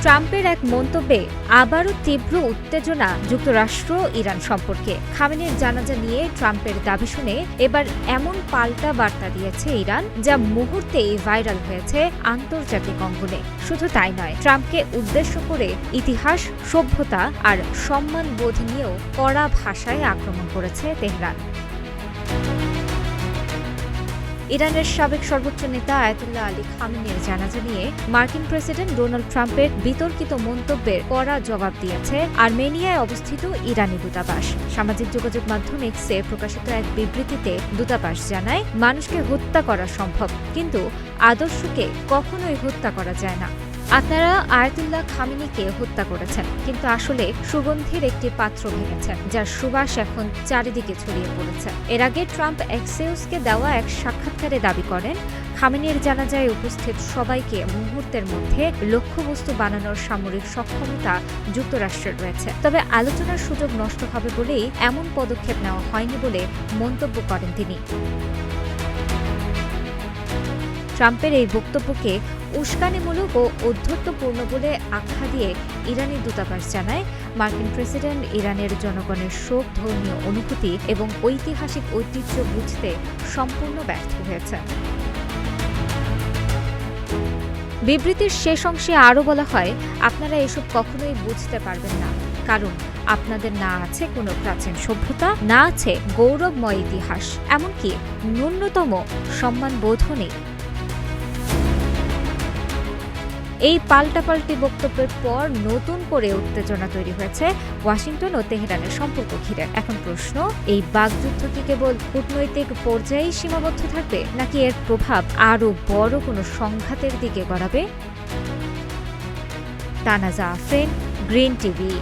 ট্রাম্পের এক মন্তব্যে আবারও তীব্র উত্তেজনা যুক্তরাষ্ট্র ইরান সম্পর্কে। খামেনির জানাজা নিয়ে ট্রাম্পের দাবি শুনে এবার এমন পাল্টা বার্তা দিয়েছে ইরান, যা মুহূর্তেই ভাইরাল হয়েছে আন্তর্জাতিক অঙ্গনে। শুধু তাই নয়, ট্রাম্পকে উদ্দেশ্য করে ইতিহাস, সভ্যতা আর সম্মানবোধ নিয়েও কড়া ভাষায় আক্রমণ করেছে তেহরান। ইরানের সাবেক সর্বোচ্চ নেতা আয়াতুল্লাহ আলী খামেনির জানাজা নিয়ে মার্কিন প্রেসিডেন্ট ডোনাল্ড ট্রাম্পের বিতর্কিত মন্তব্যের কড়া জবাব দিয়েছে আর্মেনিয়ায় অবস্থিত ইরানি দূতাবাস। সামাজিক যোগাযোগ মাধ্যম এক্সে প্রকাশিত এক বিবৃতিতে দূতাবাস জানায়, মানুষকে হত্যা করা সম্ভব, কিন্তু আদর্শকে কখনোই হত্যা করা যায় না। আপনারা আয়াতুল্লাহ খামেনিকে হত্যা করেছেন, কিন্তু আসলে সুগন্ধির একটি পাত্র ভেঙেছেন, যার সুবাস এখন চারিদিকে ছড়িয়ে পড়েছে। এর আগে ট্রাম্প এক্সিওসকে দেওয়া এক সাক্ষাৎকারে দাবি করেন, খামেনির জানাজায় উপস্থিত সবাইকে মুহূর্তের মধ্যে লক্ষ্যবস্তু বানানোর সামরিক সক্ষমতা যুক্তরাষ্ট্রের রয়েছে, তবে আলোচনার সুযোগ নষ্ট হবে বলেই এমন পদক্ষেপ নেওয়া হয়নি বলে মন্তব্য করেন তিনি। ট্রাম্পের এই বক্তব্যকে উস্কানিমূলক ও ঔদ্ধত্যপূর্ণ বলে আখ্যা দিয়ে ইরানি দূতাবাস জানায়, মার্কিন প্রেসিডেন্ট ইরানের জনগণের শোক, ধর্মীয় অনুভূতি এবং ঐতিহাসিক ঐতিহ্য বুঝতে সম্পূর্ণ ব্যর্থ হয়েছে। বিবৃতির শেষ অংশে আরও বলা হয়, আপনারা এসব কখনোই বুঝতে পারবেন না, কারণ আপনাদের না আছে কোনো প্রাচীন সভ্যতা, না আছে গৌরবময় ইতিহাস, এমনকি ন্যূনতম সম্মানবোধও নেই। এই পাল্টাপাল্টি বক্তব্যের পর নতুন করে উত্তেজনা তৈরি হয়েছে ওয়াশিংটন ও তেহরানের সম্পর্ক ঘিরে। এখন প্রশ্ন, এই বাগযুদ্ধ কি কেবল কূটনৈতিক পর্যায়েই সীমাবদ্ধ থাকবে, নাকি এর প্রভাব আরও বড় কোনো সংঘাতের দিকে গড়াবে? তানাজা আফরিন, গ্রিন টিভি।